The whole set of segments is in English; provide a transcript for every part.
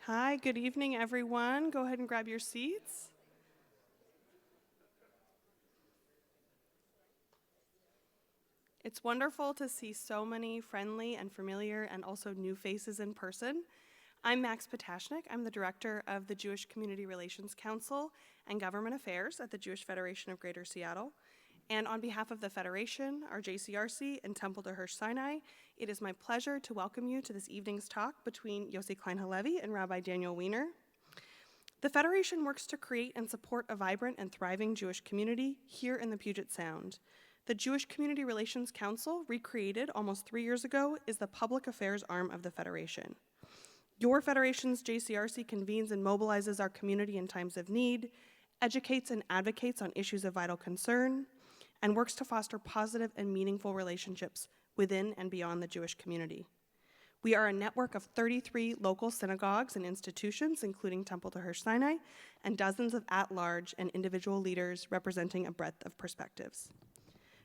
Hi, good evening, everyone. Go ahead and grab your seats. It's wonderful to see so many friendly and familiar and also new faces in person. I'm Max Potashnik. I'm the director of the Jewish Community Relations Council and Government Affairs at the Jewish Federation of Greater Seattle. And on behalf of the Federation, our JCRC, and Temple to Hirsch Sinai, it is my pleasure to welcome you to this evening's talk between Yossi Klein Halevi and Rabbi Daniel Weiner. The Federation works to create and support a vibrant and thriving Jewish community here in the Puget Sound. The Jewish Community Relations Council, recreated almost 3 years ago, is the public affairs arm of the Federation. Your Federation's JCRC convenes and mobilizes our community in times of need, educates and advocates on issues of vital concern, and works to foster positive and meaningful relationships within and beyond the Jewish community. We are a network of 33 local synagogues and institutions, including Temple to Hirsch Sinai, and dozens of at-large and individual leaders representing a breadth of perspectives.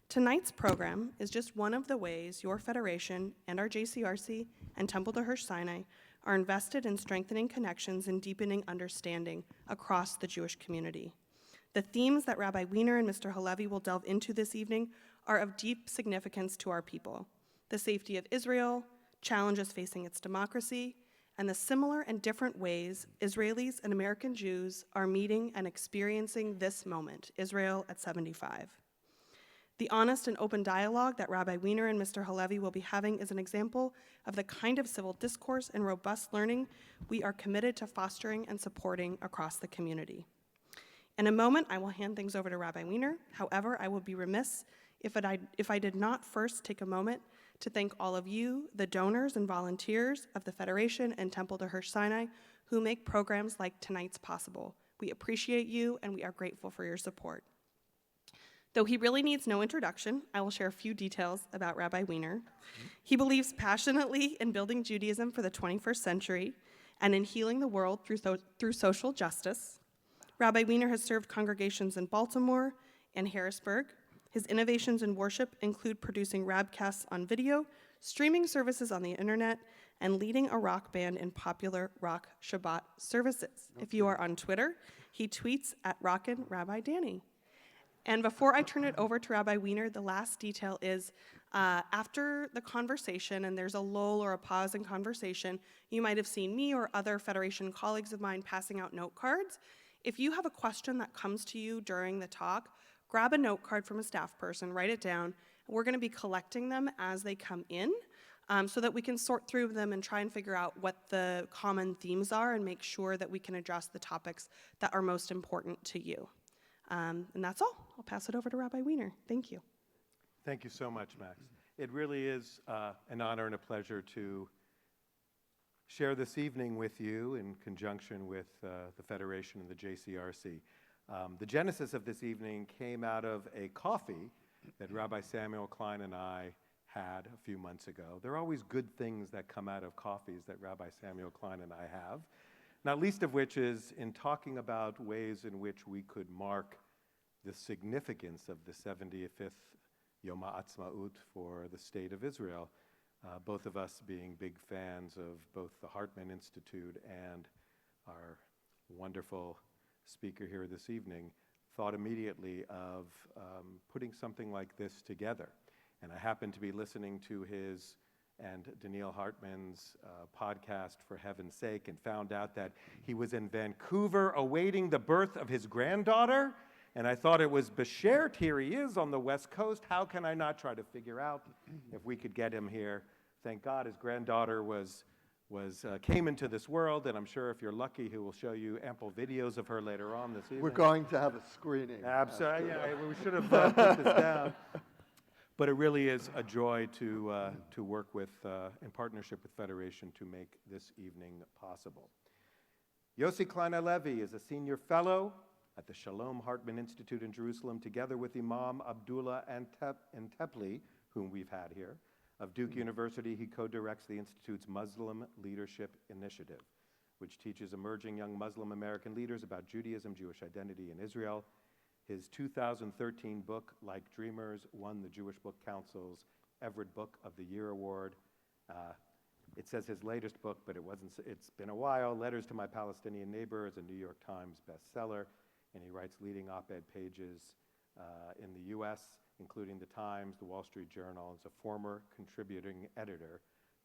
Tonight's program is just one of the ways your Federation and our JCRC and Temple to Hirsch Sinai are invested in strengthening connections and deepening understanding across the Jewish community. The themes that Rabbi Weiner and Mr. Halevi will delve into this evening are of deep significance to our people: the safety of Israel, challenges facing its democracy, and the similar and different ways Israelis and American Jews are meeting and experiencing this moment, Israel at 75. The honest and open dialogue that Rabbi Weiner and Mr. Halevi will be having is an example of the kind of civil discourse and robust learning we are committed to fostering and supporting across the community. In a moment, I will hand things over to Rabbi Weiner. However, I would be remiss if I did not first take a moment to thank all of you, the donors and volunteers of the Federation and Temple to Hirsch Sinai, who make programs like tonight's possible. We appreciate you, and we are grateful for your support. Though he really needs no introduction, I will share a few details about Rabbi Weiner. He believes passionately in building Judaism for the 21st century and in healing the world through social justice. Rabbi Weiner has served congregations in Baltimore and Harrisburg. His innovations in worship include producing rabcasts on video, streaming services on the internet, and leading a rock band in popular rock Shabbat services. If you are on Twitter, he tweets at Rockin' Rabbi Danny. And before I turn it over to Rabbi Weiner, the last detail is after the conversation, and there's a lull or a pause in conversation, you might have seen me or other Federation colleagues of mine passing out note cards. If you have a question that comes to you during the talk, grab a note card from a staff person, write it down. We're going to be collecting them as they come in so that we can sort through them and try and figure out what the common themes are and make sure that we can address the topics that are most important to you. And that's all. I'll pass it over to Rabbi Weiner. Thank you. Thank you so much, Max. It really is an honor and a pleasure to share this evening with you in conjunction with the Federation and the JCRC. The genesis of this evening came out of a coffee that Rabbi Samuel Klein and I had a few months ago. There are always good things that come out of coffees that Rabbi Samuel Klein and I have, not least of which is in talking about ways in which we could mark the significance of the 75th Yom HaAtzmaut for the State of Israel, both of us being big fans of both the Hartman Institute and our wonderful speaker here this evening, thought immediately of putting something like this together. And I happened to be listening to his and Daniel Hartman's podcast, For Heaven's Sake, and found out that he was in Vancouver awaiting the birth of his granddaughter. And I thought it was Beshert. Here he is on the West Coast. How can I not try to figure out if we could get him here? Thank God his granddaughter came into this world, and I'm sure if you're lucky, he will show you ample videos of her later on this evening. We're going to have a screening. Absolutely. Yeah, we should have put this down. But it really is a joy to work with, in partnership with Federation, to make this evening possible. Yossi Klein Halevi is a senior fellow at the Shalom Hartman Institute in Jerusalem, together with Imam Abdullah Antepli, whom we've had here. Of Duke University, he co-directs the Institute's Muslim Leadership Initiative, which teaches emerging young Muslim American leaders about Judaism, Jewish identity, and Israel. His 2013 book, Like Dreamers, won the Jewish Book Council's Everett Book of the Year Award. It says his latest book, but it's been a while. Letters to My Palestinian Neighbor is a New York Times bestseller, and he writes leading op-ed pages in the U.S., including the Times, the Wall Street Journal, as a former contributing editor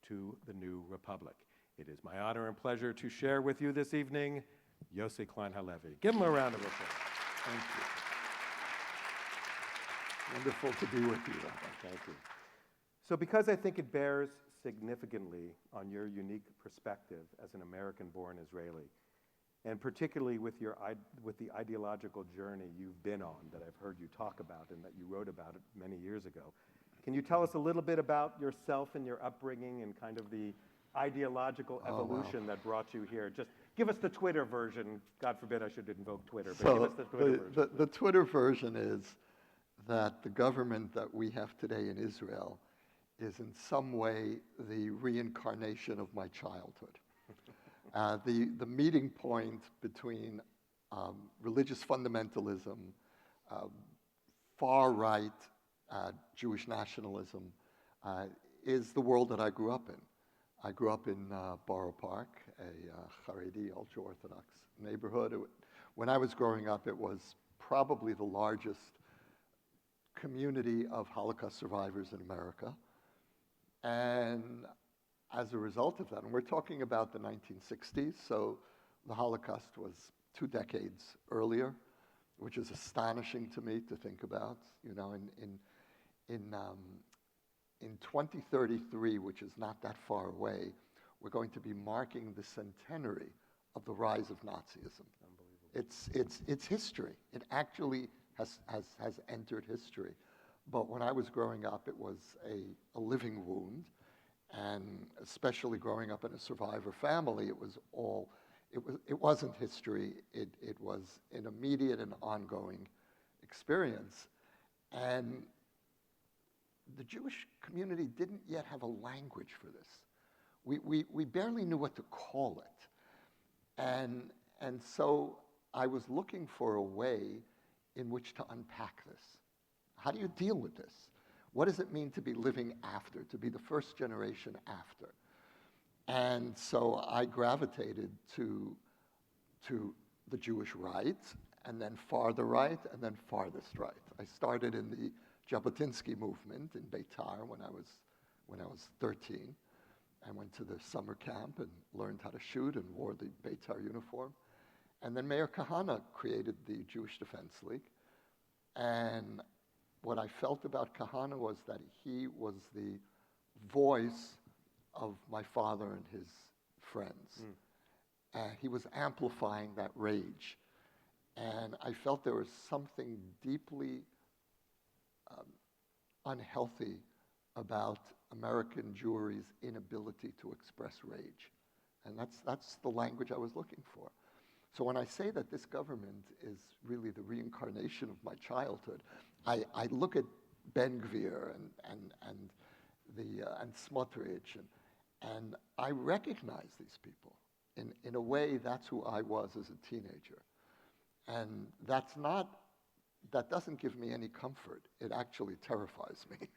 to the New Republic. It is my honor and pleasure to share with you this evening Yossi Klein Halevi. Give him a round of applause. Thank you. Wonderful to be with you, Rabbi. Thank you. So because I think it bears significantly on your unique perspective as an American-born Israeli, and particularly with the ideological journey you've been on that I've heard you talk about and that you wrote about it many years ago, can you tell us a little bit about yourself and your upbringing and kind of the ideological evolution that brought you here? Just give us the Twitter version. God forbid I should invoke Twitter, but give us the Twitter version. The Twitter version is that the government that we have today in Israel is in some way the reincarnation of my childhood. The meeting point between religious fundamentalism, far-right Jewish nationalism, is the world that I grew up in. I grew up in Borough Park, a Haredi, ultra-Orthodox neighborhood. When I was growing up, it was probably the largest community of Holocaust survivors in America. And as a result of that, and we're talking about the 1960s, so the Holocaust was 2 decades earlier, which is astonishing to me to think about. You know, in 2033, which is not that far away, we're going to be marking the centenary of the rise of Nazism. Unbelievable. It's history. It actually has entered history. But when I was growing up, it was a living wound. And especially growing up in a survivor family, it wasn't history. It was an immediate and ongoing experience. And the Jewish community didn't yet have a language for this. We barely knew what to call it. And so I was looking for a way in which to unpack this. How do you deal with this? What does it mean to be living after, to be the first generation after? And so I gravitated to the Jewish right, and then farther right, and then farthest right. I started in the Jabotinsky movement in Beitar when I was 13. I went to the summer camp and learned how to shoot and wore the Beitar uniform. And then Meir Kahane created the Jewish Defense League. And what I felt about Kahane was that he was the voice of my father and his friends. He was amplifying that rage. And I felt there was something deeply unhealthy about American Jewry's inability to express rage. And that's the language I was looking for. So when I say that this government is really the reincarnation of my childhood, I look at Ben Gvir and Smotrich, and I recognize these people. In a way, that's who I was as a teenager. And that doesn't give me any comfort. It actually terrifies me.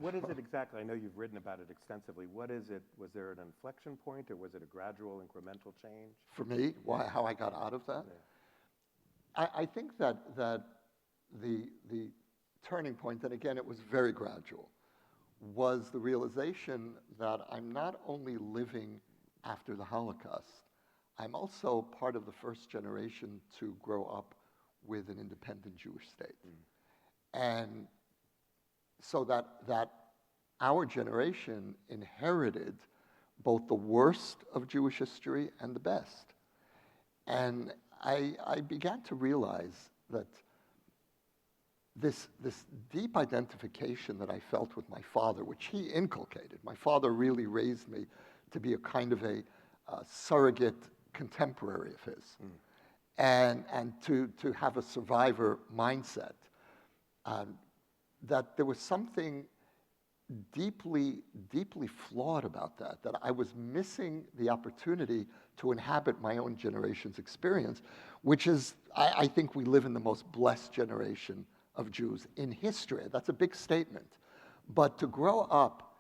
What is it exactly? I know you've written about it extensively. What is it? Was there an inflection point, or was it a gradual, incremental change? For me, how I got out of that? Yeah. I think that the turning point, and again, it was very gradual, was the realization that I'm not only living after the Holocaust, I'm also part of the first generation to grow up with an independent Jewish state. And so that our generation inherited both the worst of Jewish history and the best. And I began to realize that this deep identification that I felt with my father, which he inculcated. My father really raised me to be a kind of a surrogate contemporary of his, and to have a survivor mindset. That there was something deeply flawed about that I was missing the opportunity to inhabit my own generation's experience, which is, I think we live in the most blessed generation of Jews in history. That's a big statement. But to grow up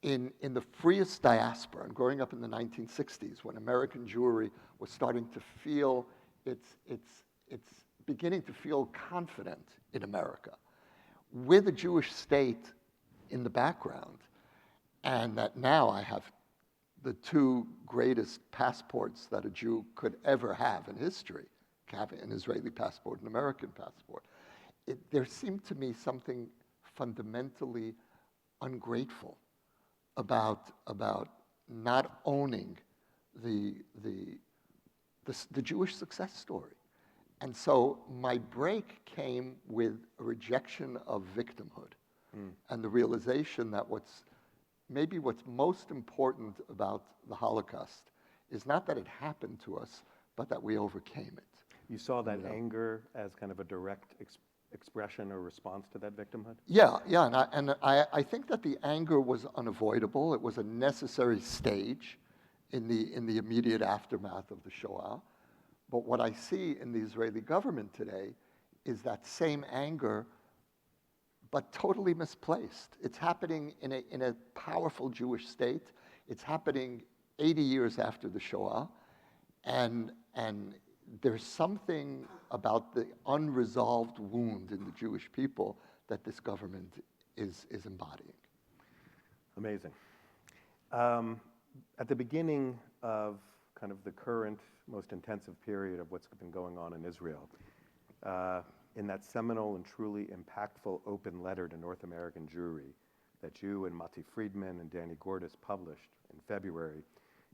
in the freest diaspora, and growing up in the 1960s, when American Jewry was starting to feel it's beginning to feel confident in America, with a Jewish state in the background, and that now I have the two greatest passports that a Jew could ever have in history, having an Israeli passport and an American passport. There seemed to me something fundamentally ungrateful about not owning the Jewish success story. And so my break came with a rejection of victimhood and the realization that what's most important about the Holocaust is not that it happened to us, but that we overcame it. You saw that anger as kind of a direct expression or response to that victimhood? Yeah, and I think that the anger was unavoidable. It was a necessary stage in the immediate aftermath of the Shoah. But what I see in the Israeli government today is that same anger, but totally misplaced. It's happening in a powerful Jewish state. It's happening 80 years after the Shoah, and there's something about the unresolved wound in the Jewish people that this government is embodying. Amazing. At the beginning of kind of the current, most intensive period of what's been going on in Israel, in that seminal and truly impactful open letter to North American Jewry that you and Mati Friedman and Danny Gordis published in February,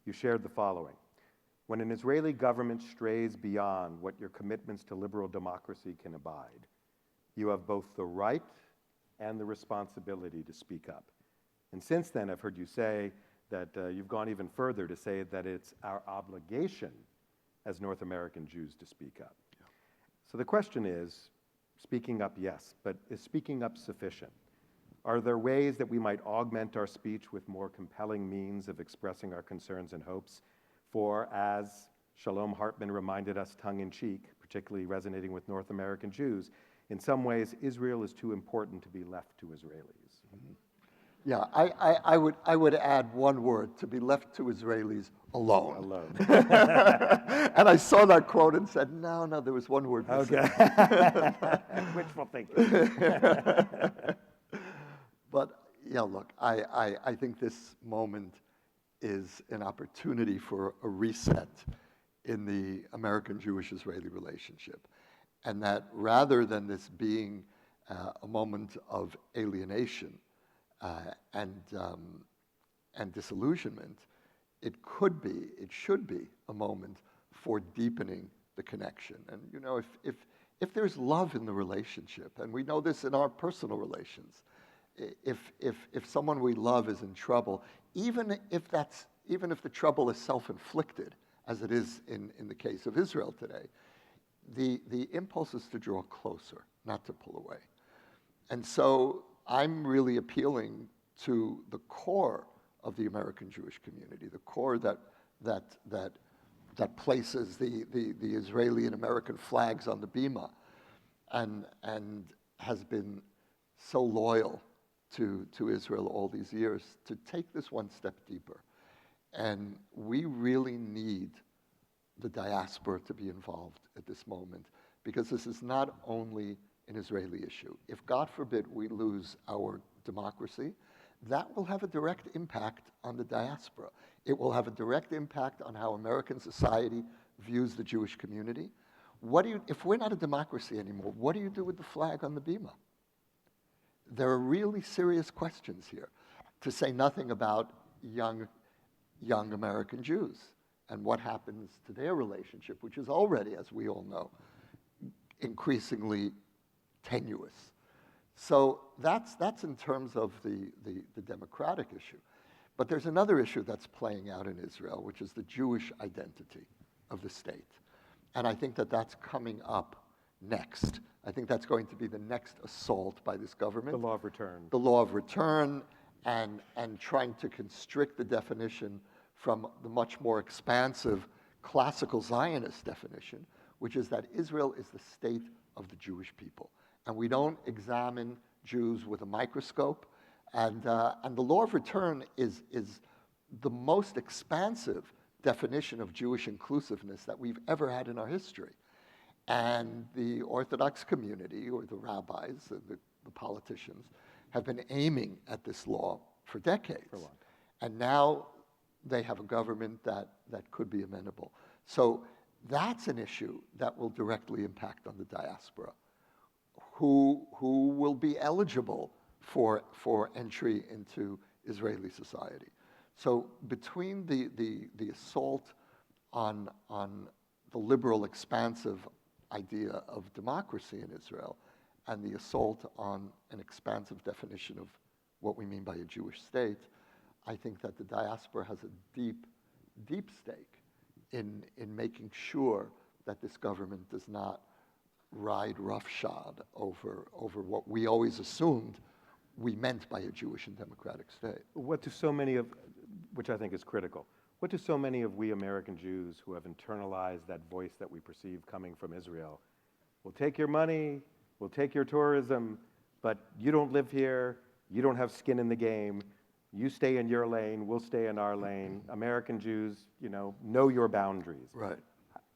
you shared the following. When an Israeli government strays beyond what your commitments to liberal democracy can abide, you have both the right and the responsibility to speak up. And since then, I've heard you say that you've gone even further to say that it's our obligation as North American Jews to speak up. Yeah. So the question is, speaking up, yes, but is speaking up sufficient? Are there ways that we might augment our speech with more compelling means of expressing our concerns and hopes? For, as Shalom Hartman reminded us tongue-in-cheek, particularly resonating with North American Jews, in some ways, Israel is too important to be left to Israelis. Mm-hmm. Yeah, I would add one word, to be left to Israelis alone. Alone. And I saw that quote and said, no, there was one word missing. Okay. Wishful thinking. But, yeah, look, I think this moment is an opportunity for a reset in the American Jewish-Israeli relationship. And that rather than this being a moment of alienation and disillusionment, it should be a moment for deepening the connection. And, you know, if there's love in the relationship, and we know this in our personal relations, if someone we love is in trouble, even if the trouble is self-inflicted, as it is in the case of Israel today, the impulse is to draw closer, not to pull away. And so I'm really appealing to the core of the American Jewish community, the core that places the Israeli and American flags on the bima, and has been so loyal to Israel all these years, to take this one step deeper. And we really need the diaspora to be involved at this moment, because this is not only an Israeli issue. If, God forbid, we lose our democracy, that will have a direct impact on the diaspora. It will have a direct impact on how American society views the Jewish community. If we're not a democracy anymore, what do you do with the flag on the bima? There are really serious questions here, to say nothing about young American Jews and what happens to their relationship, which is already, as we all know, increasingly tenuous. So that's in terms of the democratic issue. But there's another issue that's playing out in Israel, which is the Jewish identity of the state. And I think that that's coming up next. I think that's going to be the next assault by this government. The law of return. The law of return, and trying to constrict the definition from the much more expansive classical Zionist definition, which is that Israel is the state of the Jewish people. And we don't examine Jews with a microscope. And the law of return is the most expansive definition of Jewish inclusiveness that we've ever had in our history. And the Orthodox community, or the rabbis, the politicians, have been aiming at this law for decades. For a long time. And now they have a government that could be amenable. So that's an issue that will directly impact on the diaspora, who will be eligible for entry into Israeli society. So between the assault on the liberal, expansive idea of democracy in Israel and the assault on an expansive definition of what we mean by a Jewish state, I think that the diaspora has a deep, deep stake in making sure that this government does not ride roughshod over what we always assumed we meant by a Jewish and democratic state. What do so many of, which I think is critical, what do so many of we American Jews who have internalized that voice that we perceive coming from Israel, we'll take your money, we'll take your tourism, but you don't live here, you don't have skin in the game, you stay in your lane, we'll stay in our lane. American Jews, know your boundaries. Right.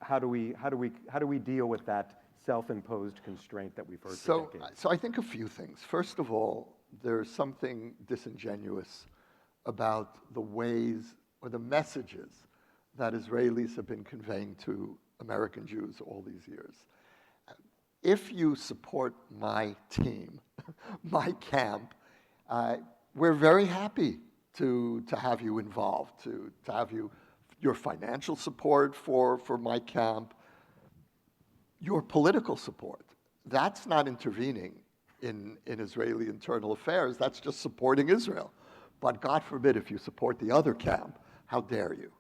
How do we deal with that self-imposed constraint that we've heard for decades? So I think a few things. First of all, there's something disingenuous about the ways or the messages that Israelis have been conveying to American Jews all these years. If you support my team, my camp, we're very happy to have you involved, to have your financial support for my camp, your political support. That's not intervening in Israeli internal affairs. That's just supporting Israel. But God forbid if you support the other camp, how dare you?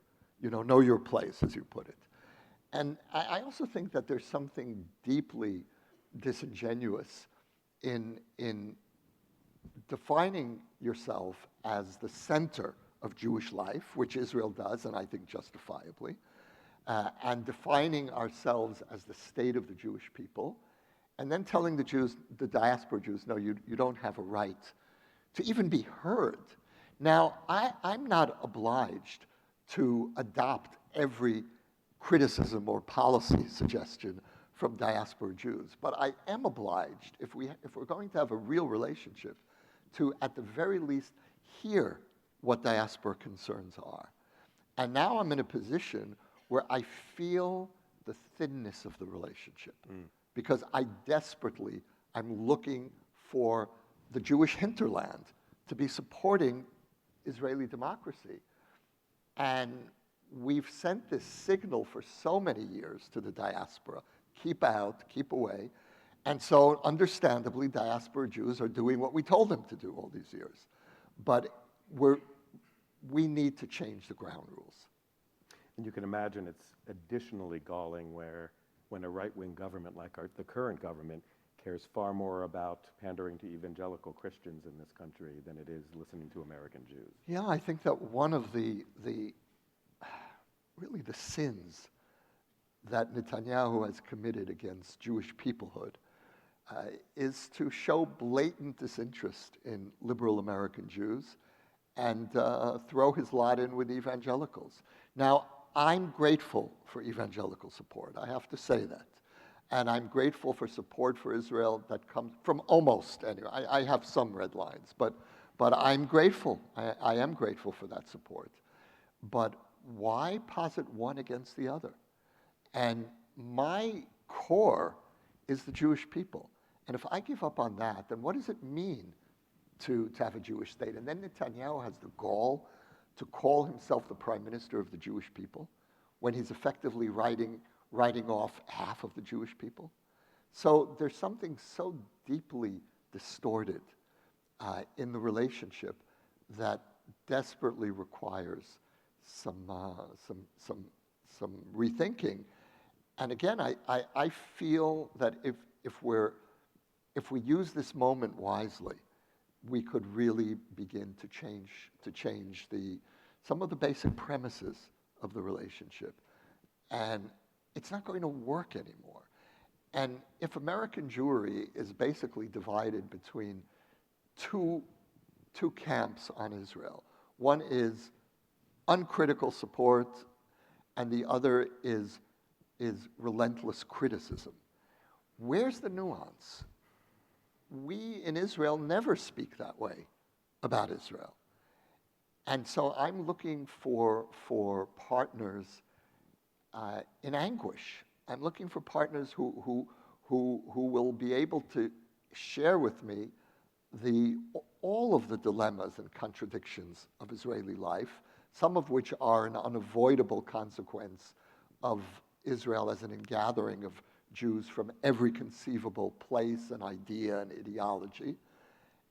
Know your place, as you put it. And I also think that there's something deeply disingenuous in defining yourself as the center of Jewish life, which Israel does, and I think justifiably, and defining ourselves as the state of the Jewish people, and then telling the Jews, the diaspora Jews, no, you don't have a right to even be heard. Now, I'm not obliged to adopt every criticism or policy suggestion from diaspora Jews, but I am obliged, if we're going to have a real relationship, to, at the very least, hear what diaspora concerns are. And now I'm in a position where I feel the thinness of the relationship, because I'm looking for the Jewish hinterland to be supporting Israeli democracy. And we've sent this signal for so many years to the diaspora, keep out, keep away. And so, understandably, diaspora Jews are doing what we told them to do all these years. But we need to change the ground rules. And you can imagine it's additionally galling when a right-wing government like the current government cares far more about pandering to evangelical Christians in this country than it is listening to American Jews. Yeah, I think that one of the sins that Netanyahu has committed against Jewish peoplehood is to show blatant disinterest in liberal American Jews and throw his lot in with evangelicals. Now, I'm grateful for evangelical support. I have to say that. And I'm grateful for support for Israel that comes from almost anyone. I have some red lines, but I'm grateful. I am grateful for that support. But why posit one against the other? And my core is the Jewish people. And if I give up on that, then what does it mean to have a Jewish state? And then Netanyahu has the gall to call himself the prime minister of the Jewish people when he's effectively writing off half of the Jewish people. So there's something so deeply distorted in the relationship that desperately requires some rethinking. And again, I feel that if we use this moment wisely, we could really begin to change some of the basic premises of the relationship. And it's not going to work anymore. And if American Jewry is basically divided between two two camps on Israel. One is uncritical support, and the other is relentless criticism. Where's the nuance? We in Israel never speak that way about Israel. And so I'm looking for partners in anguish. I'm looking for partners who will be able to share with me all of the dilemmas and contradictions of Israeli life, some of which are an unavoidable consequence of Israel as an ingathering of Jews from every conceivable place and idea and ideology,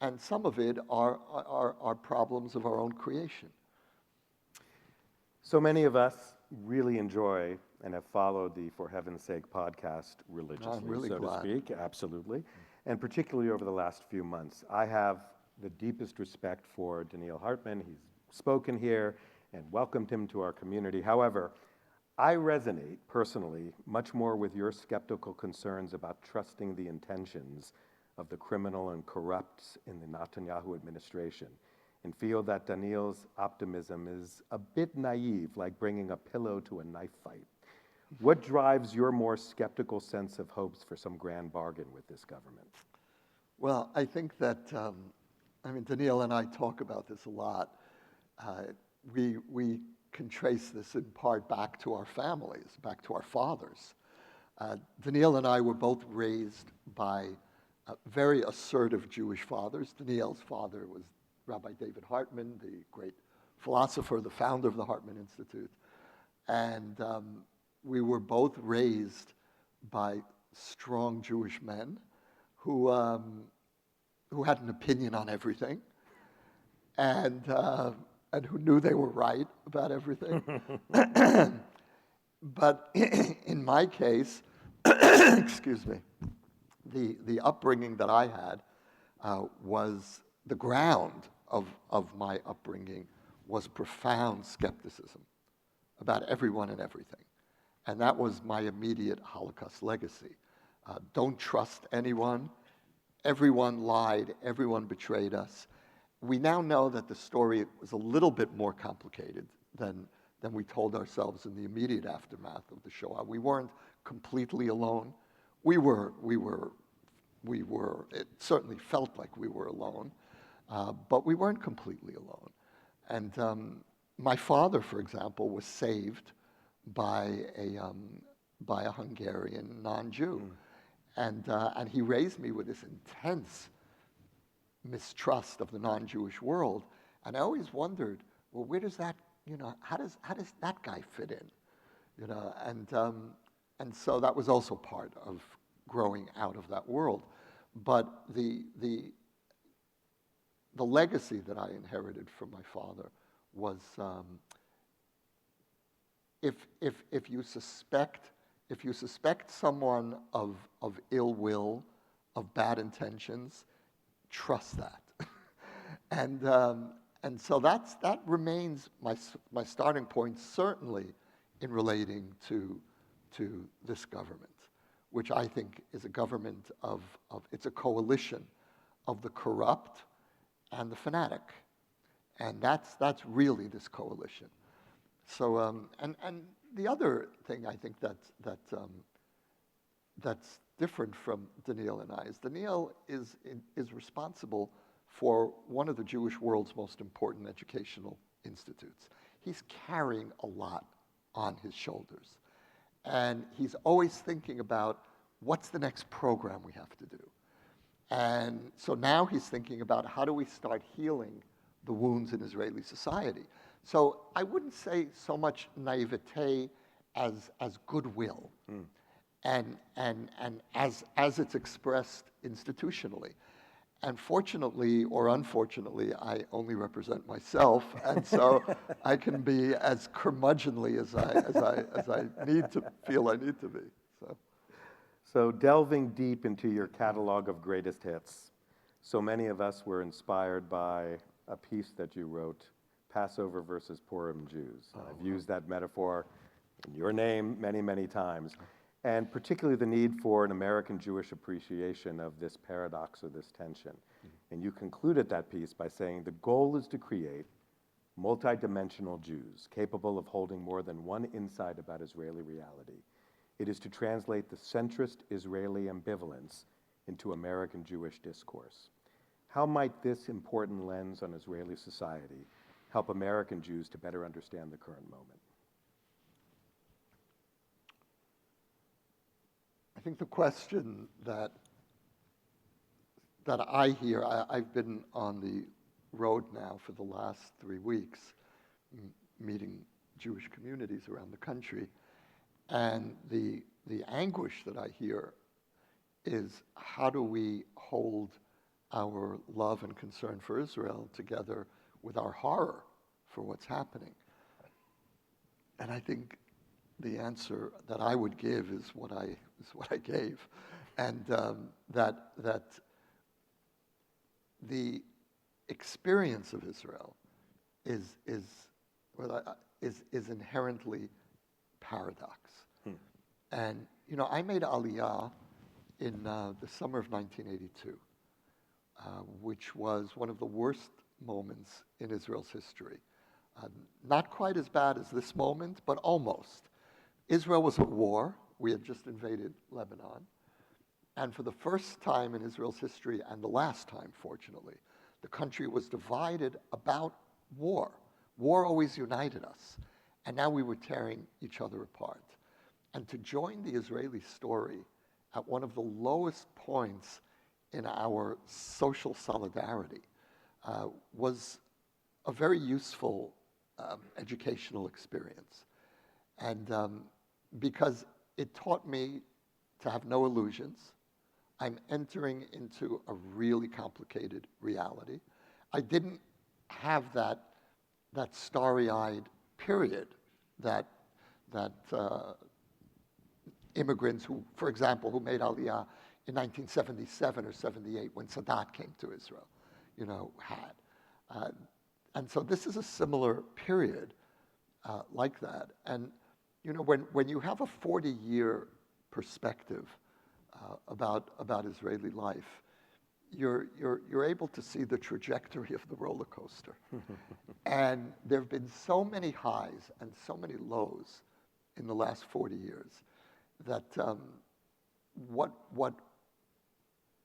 and some of it are problems of our own creation. So many of us really enjoy and have followed the For Heaven's Sake podcast religiously, I'm really so glad. to speak, absolutely. And particularly over the last few months. I have the deepest respect for Daniel Hartman. He's spoken here and welcomed him to our community. However, I resonate personally much more with your skeptical concerns about trusting the intentions of the criminal and corrupts in the Netanyahu administration, and feel that Daniel's optimism is a bit naive, like bringing a pillow to a knife fight. What drives your more skeptical sense of hopes for some grand bargain with this government? Well, I think that, Daniel and I talk about this a lot. We can trace this in part back to our families, back to our fathers. Daniel and I were both raised by very assertive Jewish fathers. Daniel's father was Rabbi David Hartman, the great philosopher, the founder of the Hartman Institute. And we were both raised by strong Jewish men who had an opinion on everything and who knew they were right about everything. But in my case, excuse me, the upbringing that I had was the ground of my upbringing was profound skepticism about everyone and everything. And that was my immediate Holocaust legacy. Don't trust anyone. Everyone lied. Everyone betrayed us. We now know that the story was a little bit more complicated than we told ourselves in the immediate aftermath of the Shoah. We weren't completely alone. It certainly felt like we were alone, but we weren't completely alone. And my father, for example, was saved by a Hungarian non-Jew. And he raised me with this intense mistrust of the non-Jewish world. And I always wondered, well, where does that, how does that guy fit in? And so that was also part of growing out of that world. But the legacy that I inherited from my father was if you suspect someone of ill will, of bad intentions, trust that. And so that remains my starting point, certainly in relating to this government, which I think is a government it's a coalition of the corrupt and the fanatic. And that's really this coalition. So, and the other thing I think that's different from Daniel and I is Daniel is responsible for one of the Jewish world's most important educational institutes. He's carrying a lot on his shoulders. And he's always thinking about what's the next program we have to do. And so now he's thinking about how do we start healing the wounds in Israeli society. So I wouldn't say so much naivete as goodwill, and as it's expressed institutionally. And fortunately or unfortunately, I only represent myself, and so I can be as curmudgeonly as I need to feel I need to be. So delving deep into your catalog of greatest hits, so many of us were inspired by a piece that you wrote, Passover versus Purim Jews. I've used that metaphor in your name many, many times, and particularly the need for an American Jewish appreciation of this paradox or this tension. And you concluded that piece by saying, the goal is to create multidimensional Jews capable of holding more than one insight about Israeli reality. It is to translate the centrist Israeli ambivalence into American Jewish discourse. How might this important lens on Israeli society help American Jews to better understand the current moment? I think the question that I hear, I've been on the road now for the last 3 weeks, meeting Jewish communities around the country, and the anguish that I hear is, how do we hold our love and concern for Israel together with our horror for what's happening? And I think the answer that I would give is what I gave, and that the experience of Israel is inherently paradox. And I made Aliyah in the summer of 1982, which was one of the worst moments in Israel's history. Not quite as bad as this moment, but almost. Israel was at war. We had just invaded Lebanon. And for the first time in Israel's history, and the last time, fortunately, the country was divided about war. War always united us. And now we were tearing each other apart. And to join the Israeli story at one of the lowest points in our social solidarity was a very useful educational experience. And because it taught me to have no illusions. I'm entering into a really complicated reality. I didn't have that starry-eyed period that immigrants who, for example, who made Aliyah in 1977 or 78 when Sadat came to Israel, had. And so this is a similar period like that. And when you have a 40-year perspective about Israeli life, you're able to see the trajectory of the roller coaster. And there have been so many highs and so many lows in the last 40 years that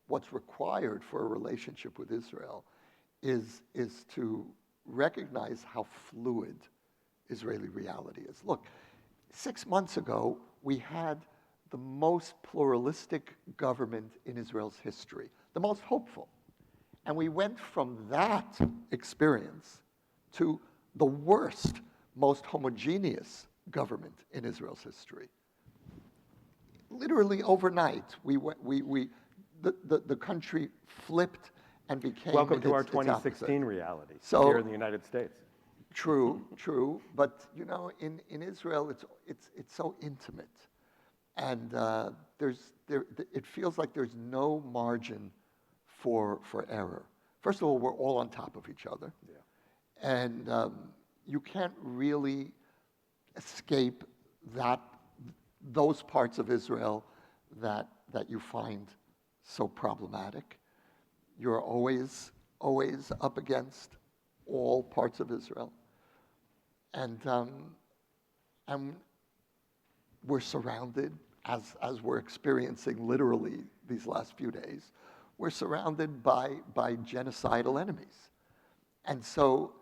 what's required for a relationship with Israel is to recognize how fluid Israeli reality is. Look, 6 months ago, we had the most pluralistic government in Israel's history, the most hopeful. And we went from that experience to the worst, most homogeneous government in Israel's history. Literally overnight, the country flipped and became Welcome to our its 2016 opposite. reality So- here in the United States. True, but in Israel, it's so intimate, and it feels like there's no margin for error. First of all, we're all on top of each other, and you can't really escape those parts of Israel that you find so problematic. You're always up against all parts of Israel. And we're surrounded, as we're experiencing literally these last few days, we're surrounded by genocidal enemies. And so,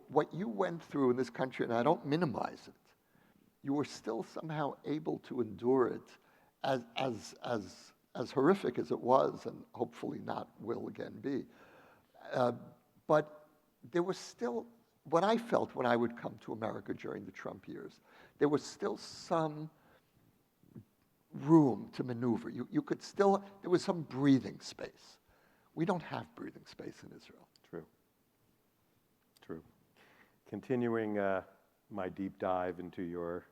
what you went through in this country, and I don't minimize it, you were still somehow able to endure it as horrific as it was, and hopefully not will again be. But there was still, what I felt when I would come to America during the Trump years, there was still some room to maneuver. You could still, there was some breathing space. We don't have breathing space in Israel. True. Continuing my deep dive into your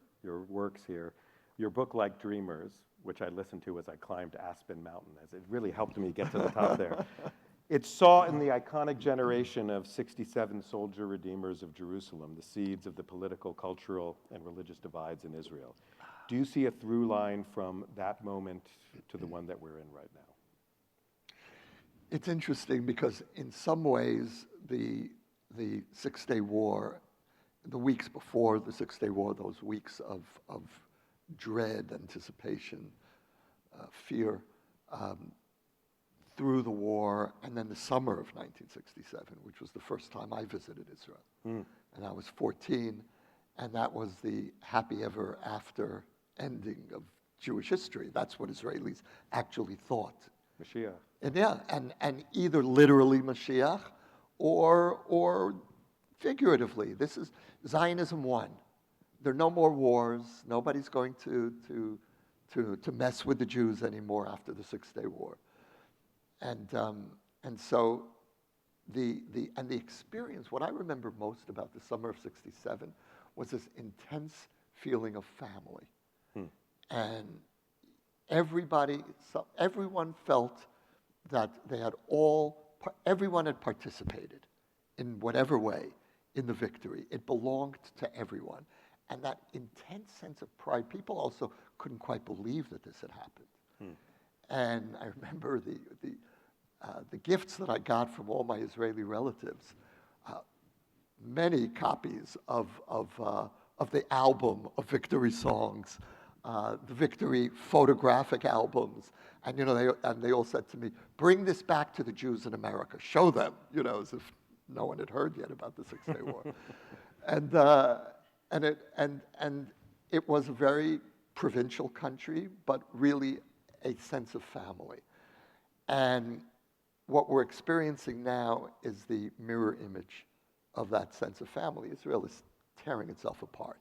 works here, your book, Like Dreamers, which I listened to as I climbed Aspen Mountain, as it really helped me get to the top there. It saw in the iconic generation of 67 soldier redeemers of Jerusalem the seeds of the political, cultural, and religious divides in Israel. Do you see a through line from that moment to the one that we're in right now? It's interesting because in some ways the Six-Day War, the weeks before the Six-Day War, those weeks of dread, anticipation, fear, through the war, and then the summer of 1967, which was the first time I visited Israel. And I was 14, and that was the happy ever after ending of Jewish history. That's what Israelis actually thought. Mashiach. And yeah, and either literally Mashiach or figuratively. This is Zionism won. There are no more wars. Nobody's going to mess with the Jews anymore after the Six-Day War. And so the experience, what I remember most about the summer of '67 was this intense feeling of family. And everyone felt that everyone had participated in whatever way in the victory. It belonged to everyone. And that intense sense of pride, people also couldn't quite believe that this had happened. And I remember the gifts that I got from all my Israeli relatives, many copies of the album of victory songs, the victory photographic albums, and they all said to me, "Bring this back to the Jews in America. Show them," as if no one had heard yet about the Six-Day War. And it was a very provincial country, but really a sense of family. And what we're experiencing now is the mirror image of that sense of family. Israel is tearing itself apart.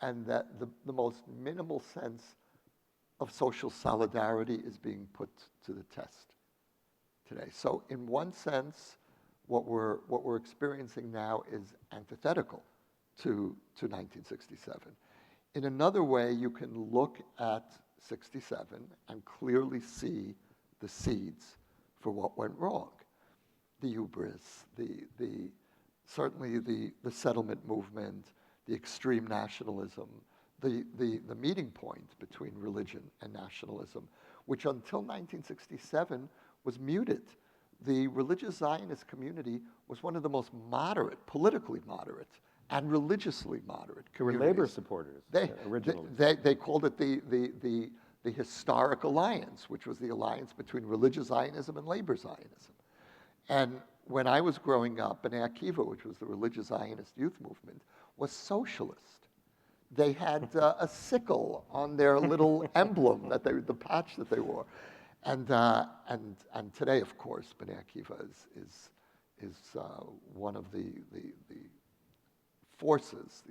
And that the most minimal sense of social solidarity is being put to the test today. So in one sense, what we're experiencing now is antithetical to 1967. In another way, you can look at '67 and clearly see the seeds for what went wrong. The hubris, certainly the settlement movement, the extreme nationalism, the meeting point between religion and nationalism, which until 1967 was muted. The religious Zionist community was one of the most moderate, politically moderate, and religiously moderate communities. They were labor supporters originally. They called it the Historic Alliance, which was the alliance between religious Zionism and labor Zionism. And when I was growing up, Bnei Akiva, which was the religious Zionist youth movement, was socialist. They had a sickle on their little emblem, the patch that they wore. And today, of course, Bnei Akiva is one of the forces,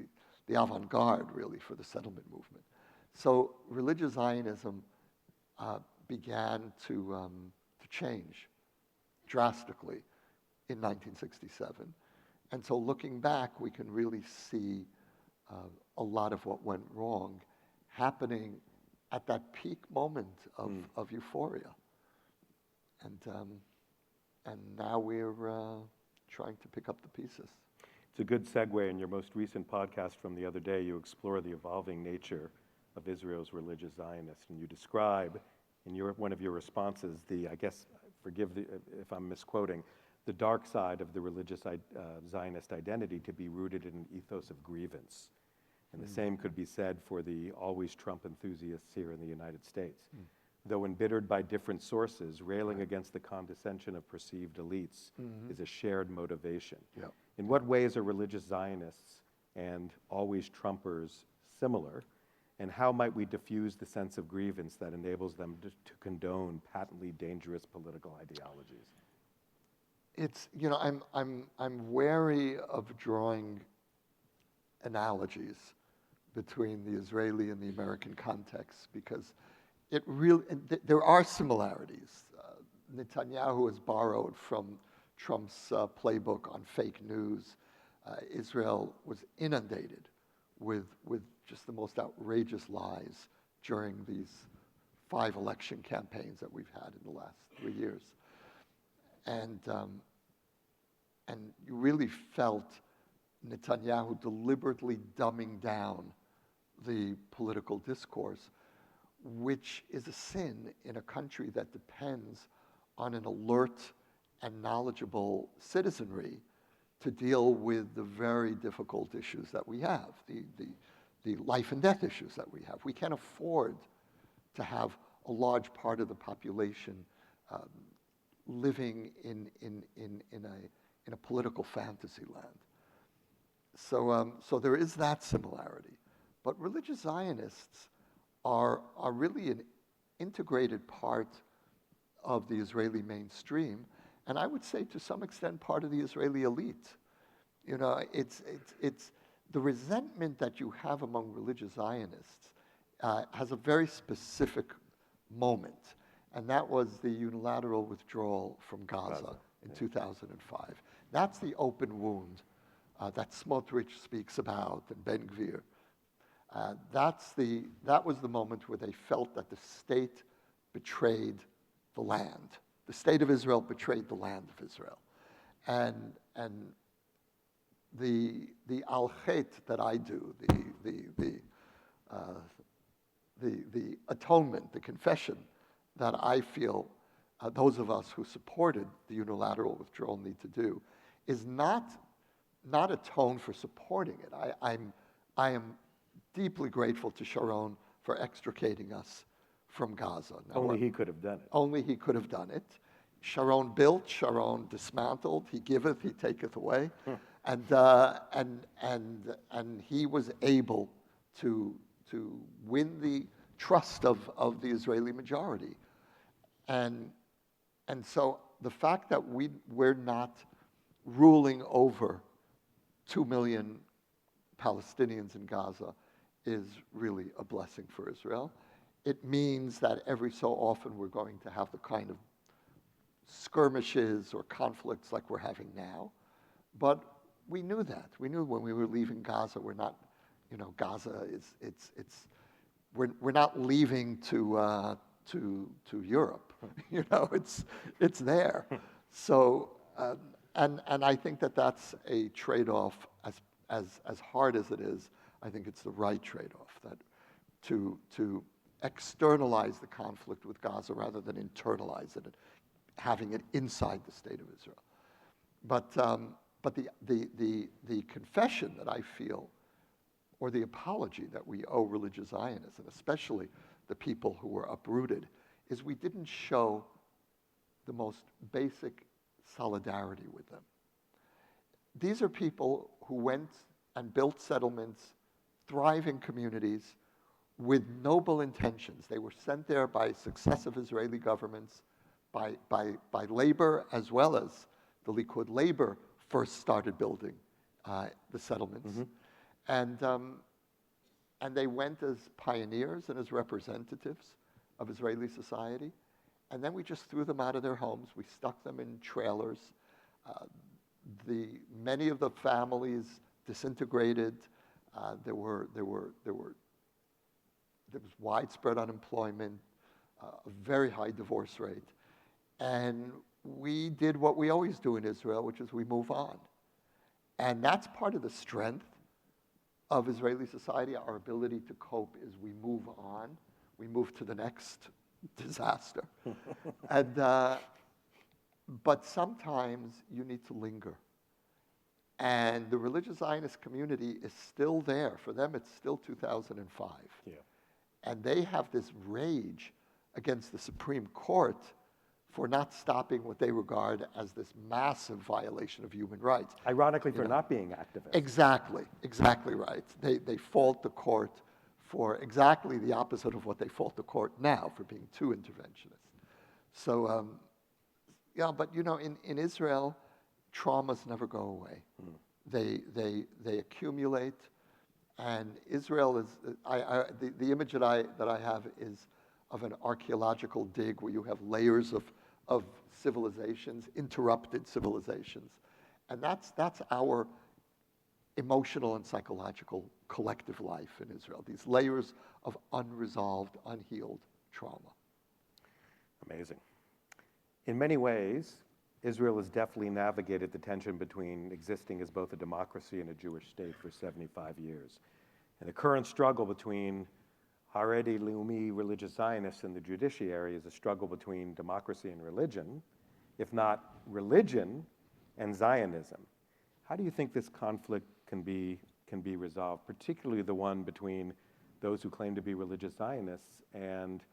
the avant-garde, really, for the settlement movement. So religious Zionism began to change drastically in 1967. And so looking back, we can really see a lot of what went wrong happening at that peak moment of euphoria. And now we're trying to pick up the pieces. It's a good segue. In your most recent podcast from the other day, you explore the evolving nature of Israel's religious Zionists, and you describe in one of your responses I guess, forgive if I'm misquoting, the dark side of the religious Zionist identity to be rooted in an ethos of grievance. And the same could be said for the always Trump enthusiasts here in the United States. Though embittered by different sources, railing against the condescension of perceived elites is a shared motivation. Yep. In what ways are religious Zionists and always Trumpers similar? And how might we diffuse the sense of grievance that enables them to condone patently dangerous political ideologies? It's, I'm wary of drawing analogies between the Israeli and the American context because there are similarities. Netanyahu has borrowed from Trump's playbook on fake news. Israel was inundated with just the most outrageous lies during these 5 election campaigns that we've had in the last 3 years. And you really felt Netanyahu deliberately dumbing down the political discourse, which is a sin in a country that depends on an alert and knowledgeable citizenry to deal with the very difficult issues that we have, the life and death issues that we have. We can't afford to have a large part of the population living in a political fantasy land. So there is that similarity. But religious Zionists are really an integrated part of the Israeli mainstream, and I would say to some extent part of the Israeli elite. You know, it's the resentment that you have among religious Zionists has a very specific moment, and that was the unilateral withdrawal from Gaza in 2005. That's the open wound that Smotrich speaks about and Ben Gvir. That was the moment where they felt that the state betrayed the land. The state of Israel betrayed the land of Israel. And the al-chet that I do, the atonement, the confession that I feel those of us who supported the unilateral withdrawal need to do, is not atone for supporting it. I am deeply grateful to Sharon for extricating us from Gaza. Now, Only he could have done it. Only he could have done it. Sharon built, Sharon dismantled. He giveth, he taketh away, and he was able to win the trust of the Israeli majority, and so the fact that we're not ruling over 2 million Palestinians in Gaza is really a blessing for Israel. It means that every so often we're going to have the kind of skirmishes or conflicts like we're having now. But we knew that. We knew when we were leaving Gaza, we're not, Gaza we're not leaving to Europe. It's there. So, and I think that that's a trade-off as hard as it is. I think it's the right trade-off, that to externalize the conflict with Gaza rather than internalize it and having it inside the state of Israel. But the confession that I feel, or the apology that we owe religious Zionists, and especially the people who were uprooted, is we didn't show the most basic solidarity with them. These are people who went and built settlements, thriving communities, with noble intentions. They were sent there by successive Israeli governments, by labor, as well as the Likud. Labor first started building the settlements. Mm-hmm. And they went as pioneers and as representatives of Israeli society. And then we just threw them out of their homes. We stuck them in trailers. Many of the families disintegrated. There was widespread unemployment, a very high divorce rate. And we did what we always do in Israel, which is we move on. And that's part of the strength of Israeli society. Our ability to cope is we move on. We move to the next disaster. But sometimes you need to linger. And the religious Zionist community is still there. For them, it's still 2005. Yeah. And they have this rage against the Supreme Court for not stopping what they regard as this massive violation of human rights. Ironically, for not being activists. Exactly right. They fault the court for exactly the opposite of what they fault the court now, for being too interventionist. So, but in Israel, traumas never go away. Mm. They accumulate, and Israel is, the image that I have is of an archaeological dig where you have layers of civilizations, interrupted civilizations. And that's our emotional and psychological collective life in Israel, these layers of unresolved, unhealed trauma. Amazing. In many ways, Israel has definitely navigated the tension between existing as both a democracy and a Jewish state for 75 years. And the current struggle between Haredi Leumi religious Zionists in the judiciary is a struggle between democracy and religion, if not religion and Zionism. How do you think this conflict can be resolved, particularly the one between those who claim to be religious Zionists and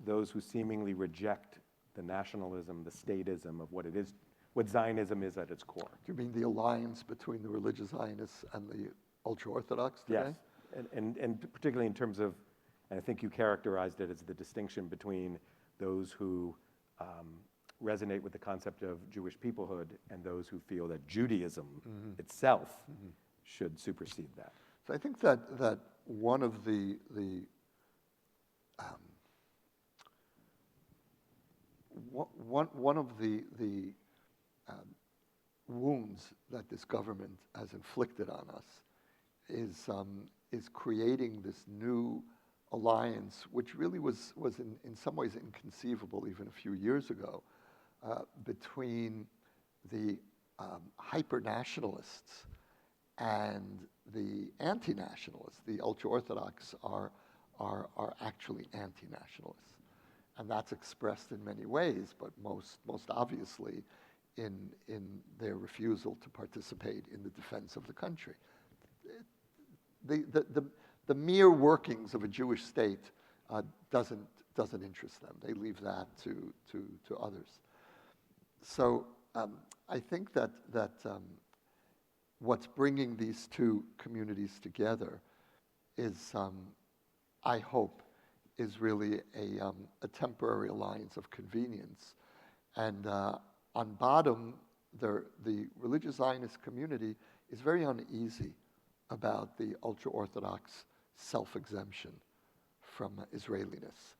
those who seemingly reject the nationalism, the statism of what it is, what Zionism is at its core? Do you mean the alliance between the religious Zionists and the ultra-Orthodox today? Yes, and particularly in terms of, and I think you characterized it as the distinction between those who resonate with the concept of Jewish peoplehood and those who feel that Judaism itself should supersede that. So I think that one of the wounds that this government has inflicted on us is creating this new alliance, which really was in some ways inconceivable even a few years ago, between the hyper-nationalists and the anti-nationalists. The ultra-Orthodox are actually anti-nationalists. And that's expressed in many ways, but most obviously in their refusal to participate in the defense of the country. The mere workings of a Jewish state doesn't interest them. They leave that to others. So I think that what's bringing these two communities together is, I hope, is really a temporary alliance of convenience. And on bottom, the religious Zionist community is very uneasy about the ultra-Orthodox self-exemption from Israeliness.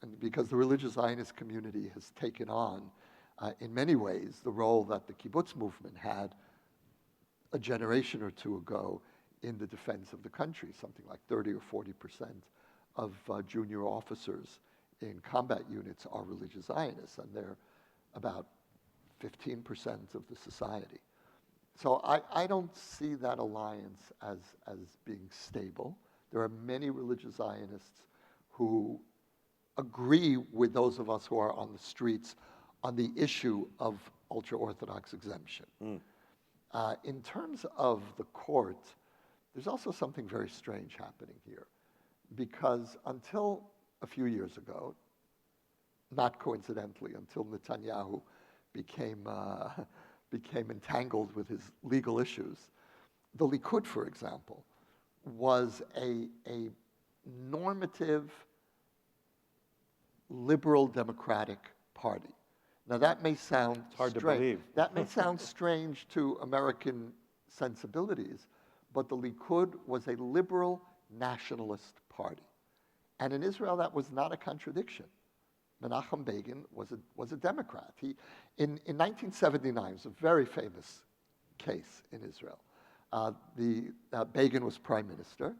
And because the religious Zionist community has taken on, in many ways, the role that the kibbutz movement had a generation or two ago in the defense of the country. Something like 30 or 40% of junior officers in combat units are religious Zionists, and they're about 15% of the society. So I don't see that alliance as being stable. There are many religious Zionists who agree with those of us who are on the streets on the issue of ultra-Orthodox exemption. In terms of the court, there's also something very strange happening here, because until a few years ago, not coincidentally, until Netanyahu became entangled with his legal issues, the Likud, for example, was a normative liberal democratic party. Now that may sound hard to strange. believe. That may sound strange to American sensibilities, but the Likud was a liberal nationalist party. And in Israel, that was not a contradiction. Menachem Begin was a Democrat. In 1979, it was a very famous case in Israel. Begin was prime minister,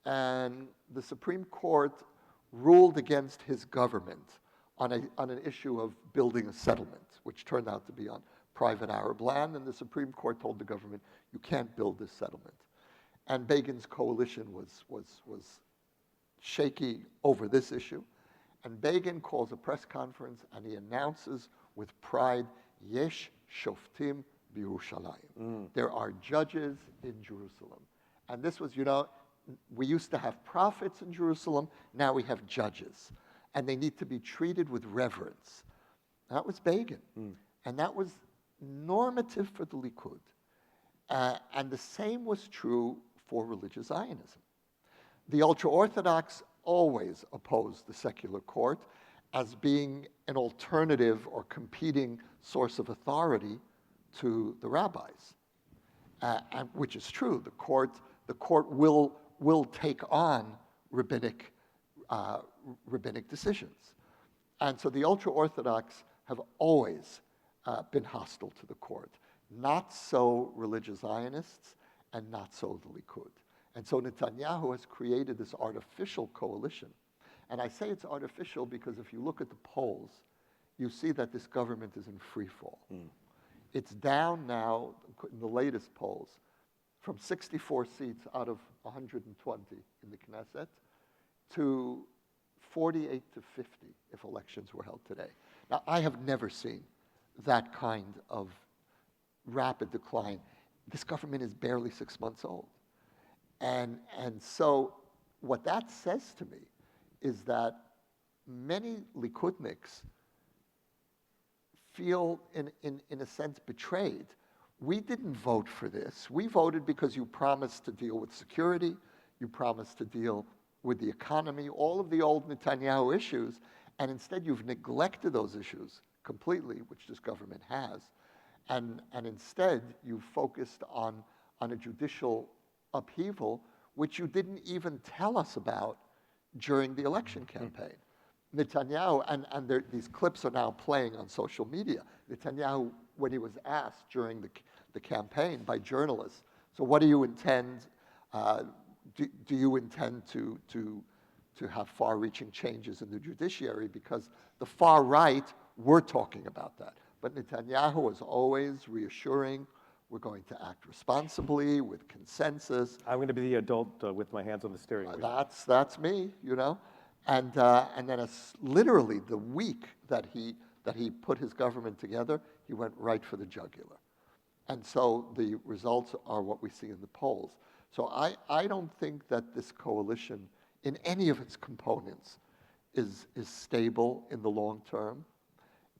and the Supreme Court ruled against his government on an issue of building a settlement, which turned out to be on private Arab land, and the Supreme Court told the government, you can't build this settlement. And Begin's coalition was shaky over this issue, and Begin calls a press conference and he announces with pride, Yesh Shoftim B'Yerushalayim. There are judges in Jerusalem. And this was, we used to have prophets in Jerusalem, now we have judges. And they need to be treated with reverence. That was Begin. And that was normative for the Likud. And the same was true for religious Zionism. The ultra-Orthodox always opposed the secular court as being an alternative or competing source of authority to the rabbis, which is true. The court will take on rabbinic decisions. And so the ultra-Orthodox have always been hostile to the court. Not so religious Zionists and not so the Likud. And so Netanyahu has created this artificial coalition. And I say it's artificial because if you look at the polls, you see that this government is in free fall. It's down now, in the latest polls, from 64 seats out of 120 in the Knesset to 48 to 50 if elections were held today. Now, I have never seen that kind of rapid decline. This government is barely 6 months old. And so what that says to me is that many Likudniks feel, in a sense, betrayed. We didn't vote for this. We voted because you promised to deal with security, you promised to deal with the economy, all of the old Netanyahu issues, and instead you've neglected those issues completely, which this government has, and instead you focused on a judicial upheaval, which you didn't even tell us about during the election campaign. Netanyahu, and these clips are now playing on social media. Netanyahu, when he was asked during the campaign by journalists, so what do you intend, do you intend to have far-reaching changes in the judiciary? Because the far right were talking about that. But Netanyahu was always reassuring, we're going to act responsibly, with consensus. I'm going to be the adult with my hands on the steering wheel. That's me, you know. And then literally the week that he put his government together, he went right for the jugular. And so the results are what we see in the polls. So I don't think that this coalition, in any of its components, is stable in the long term.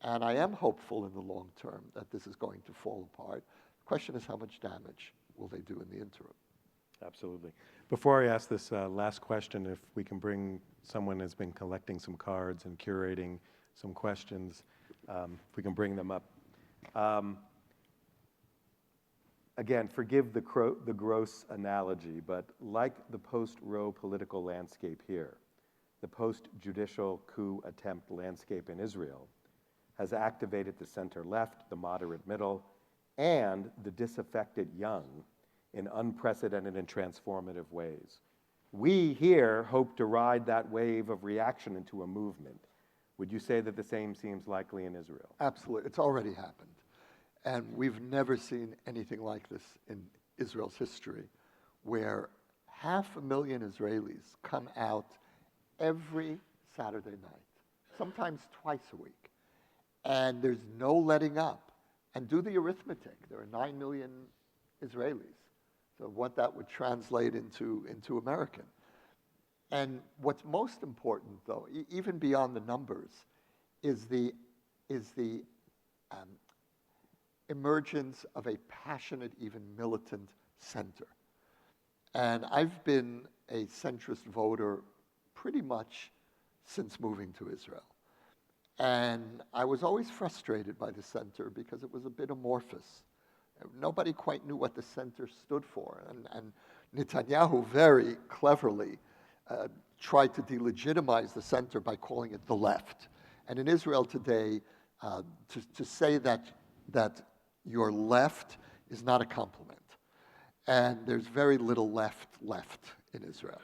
And I am hopeful in the long term that this is going to fall apart. The question is, how much damage will they do in the interim? Absolutely. Before I ask this last question, if we can bring someone who's been collecting some cards and curating some questions, if we can bring them up. Again, forgive the gross analogy, but like the post-Roe political landscape here, the post-judicial coup attempt landscape in Israel has activated the center-left, the moderate middle, and the disaffected young in unprecedented and transformative ways. We here hope to ride that wave of reaction into a movement. Would you say that the same seems likely in Israel? Absolutely. It's already happened. And we've never seen anything like this in Israel's history, where 500,000 Israelis come out every Saturday night, sometimes twice a week, and there's no letting up. And do the arithmetic. There are 9 million Israelis. So what that would translate into American. And what's most important, though, even beyond the numbers, is the emergence of a passionate, even militant center. And I've been a centrist voter pretty much since moving to Israel. And I was always frustrated by the center because it was a bit amorphous. Nobody quite knew what the center stood for. And Netanyahu very cleverly tried to delegitimize the center by calling it the left. And in Israel today, to say that your left is not a compliment. And there's very little left in Israel.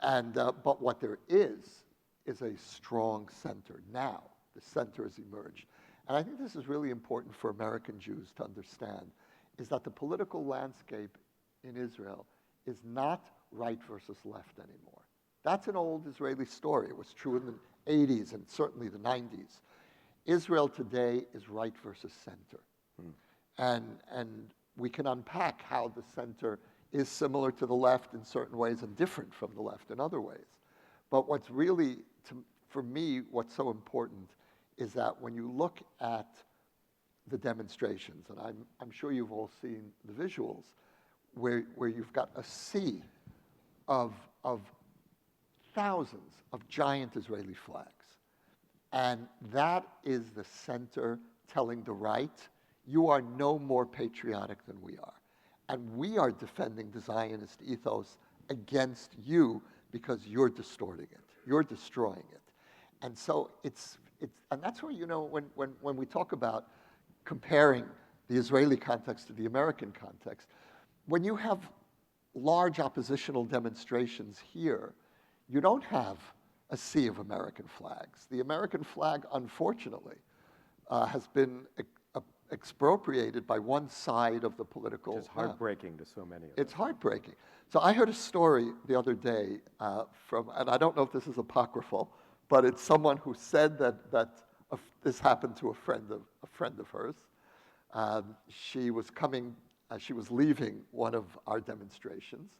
And but what there is a strong center now. The center has emerged. And I think this is really important for American Jews to understand, is that the political landscape in Israel is not right versus left anymore. That's an old Israeli story. It was true in the 80s and certainly the 90s. Israel today is right versus center. And we can unpack how the center is similar to the left in certain ways and different from the left in other ways. But what's really, for me, what's so important is that when you look at the demonstrations, and I'm sure you've all seen the visuals, where you've got a sea of thousands of giant Israeli flags. And that is the center telling the right, you are no more patriotic than we are. And we are defending the Zionist ethos against you because you're distorting it. You're destroying it. And so and that's where, you know, when we talk about comparing the Israeli context to the American context, when you have large oppositional demonstrations here, you don't have a sea of American flags. The American flag, unfortunately, has been expropriated by one side of the political. It's heartbreaking to so many of us. It's heartbreaking. So I heard a story the other day from, and I don't know if this is apocryphal, but it's someone who said that this happened to a friend of hers. She was leaving one of our demonstrations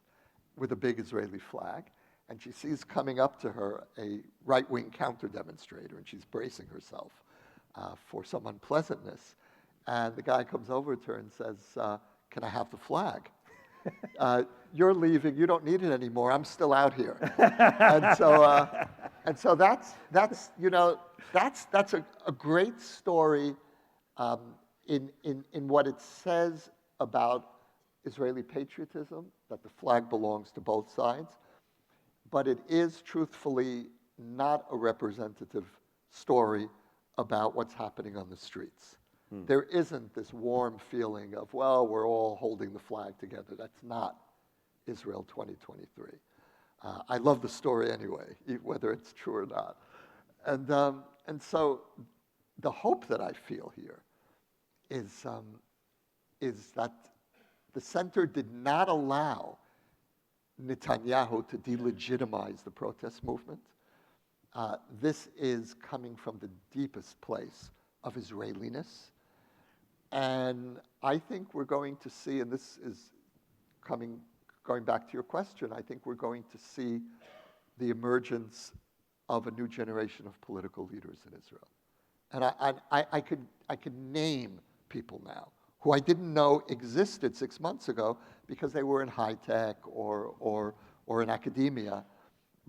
with a big Israeli flag, and she sees coming up to her a right-wing counter-demonstrator, and she's bracing herself for some unpleasantness. And the guy comes over to her and says, can I have the flag? You're leaving, you don't need it anymore, I'm still out here. and so that's a great story in what it says about Israeli patriotism, that the flag belongs to both sides, but it is truthfully not a representative story about what's happening on the streets. There isn't this warm feeling of, well, we're all holding the flag together. That's not Israel 2023. I love the story anyway, whether it's true or not. And so the hope that I feel here is that the center did not allow Netanyahu to delegitimize the protest movement. This is coming from the deepest place of Israeliness. And I think we're going to see, and this is going back to your question, I think we're going to see the emergence of a new generation of political leaders in Israel. And I could name people now who I didn't know existed 6 months ago because they were in high tech or in academia.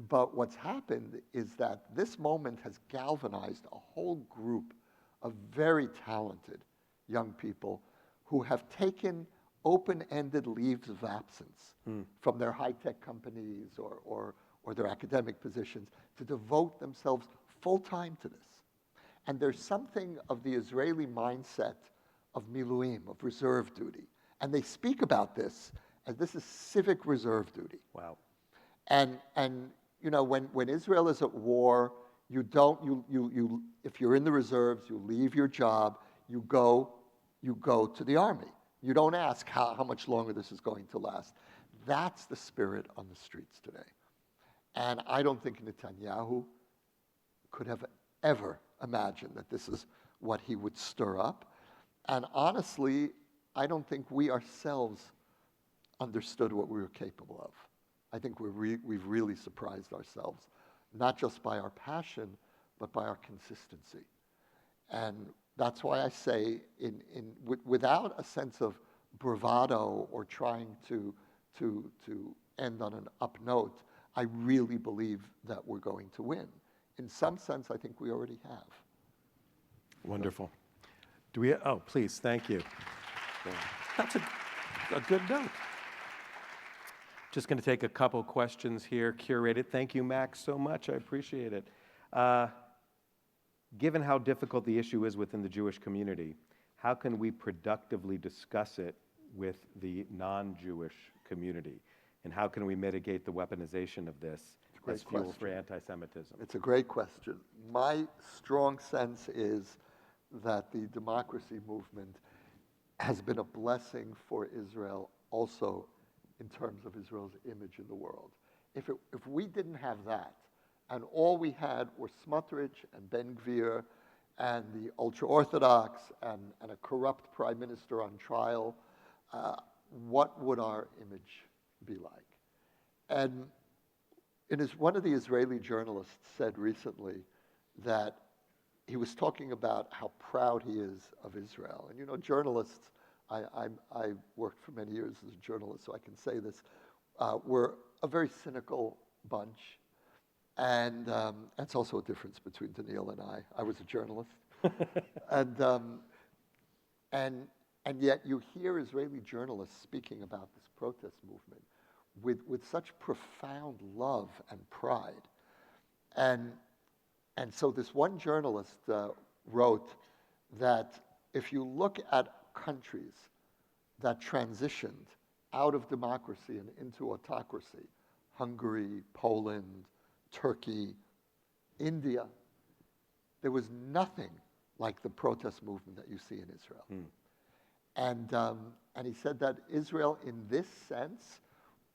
But what's happened is that this moment has galvanized a whole group of very talented young people who have taken open-ended leaves of absence from their high-tech companies or their academic positions to devote themselves full-time to this. And there's something of the Israeli mindset of miluim, of reserve duty. And they speak about this as this is civic reserve duty. Wow. And you know, when Israel is at war, you don't, if you're in the reserves, you leave your job, you go to the army. You don't ask how much longer this is going to last. That's the spirit on the streets today. And I don't think Netanyahu could have ever imagined that this is what he would stir up. And honestly, I don't think we ourselves understood what we were capable of. I think we've really surprised ourselves, not just by our passion, but by our consistency. And that's why I say, without a sense of bravado or trying to end on an up note, I really believe that we're going to win. In some sense, I think we already have. Wonderful. Oh, please, thank you. That's a good note. Just going to take a couple questions here, curated. Thank you, Max, so much. I appreciate it. Given how difficult the issue is within the Jewish community, how can we productively discuss it with the non-Jewish community? And how can we mitigate the weaponization of this as fuel for anti-Semitism? It's a great question. My strong sense is that the democracy movement has been a blessing for Israel also in terms of Israel's image in the world. If we didn't have that, and all we had were Smotrich and Ben Gvir and the ultra-Orthodox and a corrupt prime minister on trial, what would our image be like? And one of the Israeli journalists said recently that he was talking about how proud he is of Israel. And you know, journalists, I worked for many years as a journalist, so I can say this, we're a very cynical bunch. And that's also a difference between Daniel and I. I was a journalist. And yet you hear Israeli journalists speaking about this protest movement with such profound love and pride. And so this one journalist wrote that if you look at countries that transitioned out of democracy and into autocracy, Hungary, Poland, Turkey, India, there was nothing like the protest movement that you see in Israel. And he said that Israel, in this sense,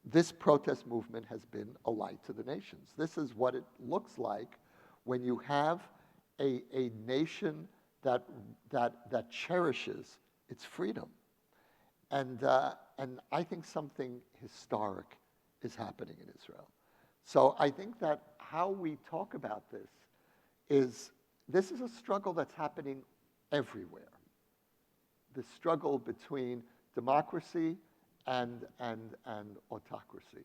this protest movement has been a light to the nations. This is what it looks like when you have a nation that cherishes its freedom. And I think something historic is happening in Israel. So I think that how we talk about this is a struggle that's happening everywhere. The struggle between democracy and autocracy.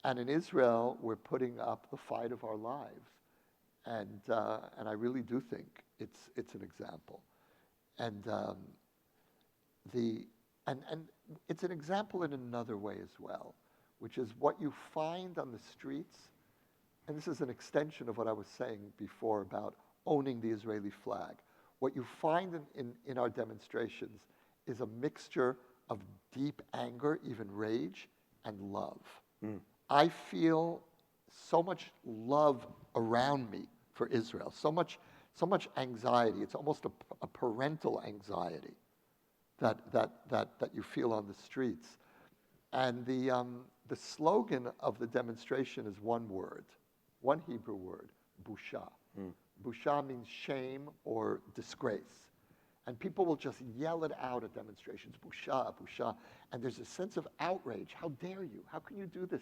And in Israel, we're putting up the fight of our lives. And I really do think it's an example. And it's an example in another way as well, which is what you find on the streets. And this is an extension of what I was saying before about owning the Israeli flag. What you find in our demonstrations is a mixture of deep anger, even rage, and love. I feel so much love around me for Israel, so much anxiety. It's almost a parental anxiety that you feel on the streets. And the slogan of the demonstration is one word, one Hebrew word, busha. Busha means shame or disgrace. And people will just yell it out at demonstrations, busha, busha. And there's a sense of outrage. How dare you? How can you do this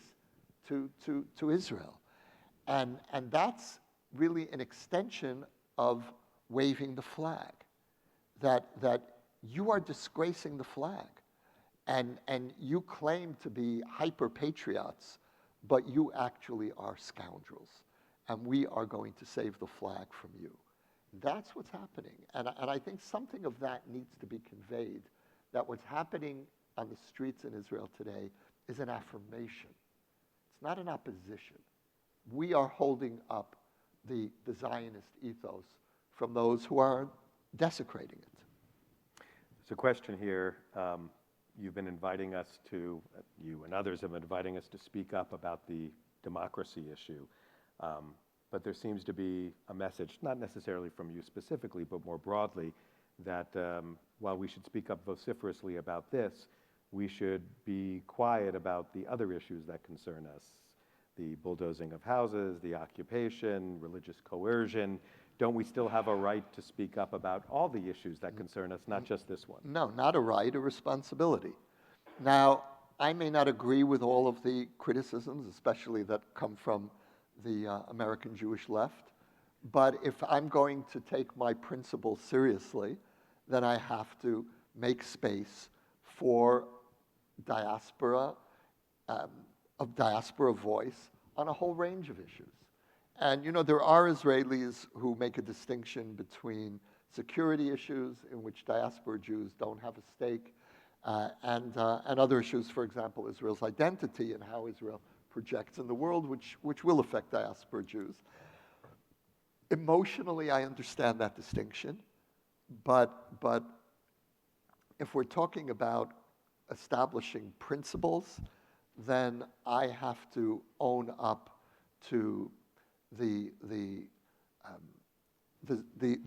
to Israel? And that's really an extension of waving the flag, that you are disgracing the flag. And you claim to be hyper-patriots, but you actually are scoundrels. And we are going to save the flag from you. That's what's happening. And I think something of that needs to be conveyed, that what's happening on the streets in Israel today is an affirmation. It's not an opposition. We are holding up the Zionist ethos from those who are desecrating it. There's a question here. You've been inviting us to, you and others have been inviting us to speak up about the democracy issue. But there seems to be a message, not necessarily from you specifically, but more broadly, that while we should speak up vociferously about this, we should be quiet about the other issues that concern us. The bulldozing of houses, the occupation, religious coercion. Don't we still have a right to speak up about all the issues that concern us, not just this one? No, not a right, a responsibility. Now, I may not agree with all of the criticisms, especially that come from the American Jewish left, but if I'm going to take my principles seriously, then I have to make space for diaspora, of diaspora voice on a whole range of issues. And there are Israelis who make a distinction between security issues in which diaspora Jews don't have a stake, and other issues, for example, Israel's identity and how Israel projects in the world, which will affect diaspora Jews. Emotionally, I understand that distinction, but if we're talking about establishing principles, then I have to own up to the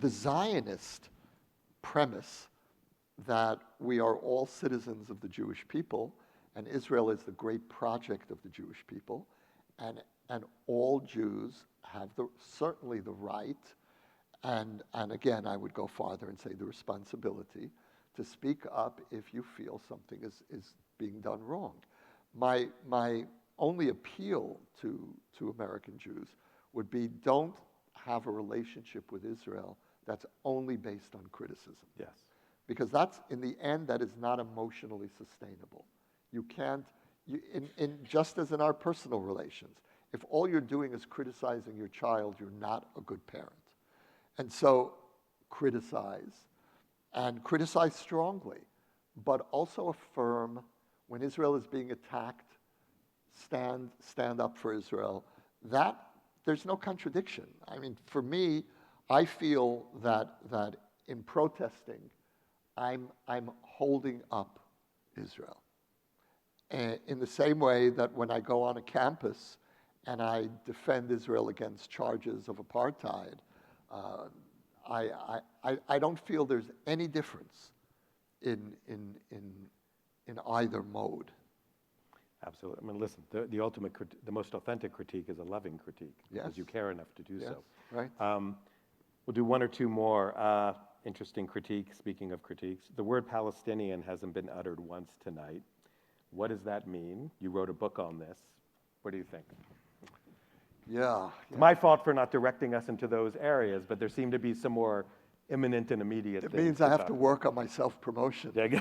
Zionist premise that we are all citizens of the Jewish people, and Israel is the great project of the Jewish people, and all Jews have certainly the right, and again, I would go farther and say the responsibility to speak up if you feel something is being done wrong. My only appeal to American Jews would be, don't have a relationship with Israel that's only based on criticism. Yes. Because that's, in the end, that is not emotionally sustainable. You can't, just as in our personal relations, if all you're doing is criticizing your child, you're not a good parent. And so criticize, and criticize strongly, but also affirm when Israel is being attacked, stand up for Israel. That, there's no contradiction. I mean, for me, I feel that in protesting, I'm holding up Israel. In the same way that when I go on a campus and I defend Israel against charges of apartheid, I don't feel there's any difference in either mode. Absolutely. I mean, listen, the ultimate, the most authentic critique is a loving critique, Yes. because you care enough to do Yes, so. right. We'll do one or two more interesting critiques. Speaking of critiques, the word Palestinian hasn't been uttered once tonight. What does that mean? You wrote a book on this. What do you think? Yeah. It's my fault for not directing us into those areas, but there seem to be some more imminent and immediate It things. means I have to talk work on my self-promotion. about.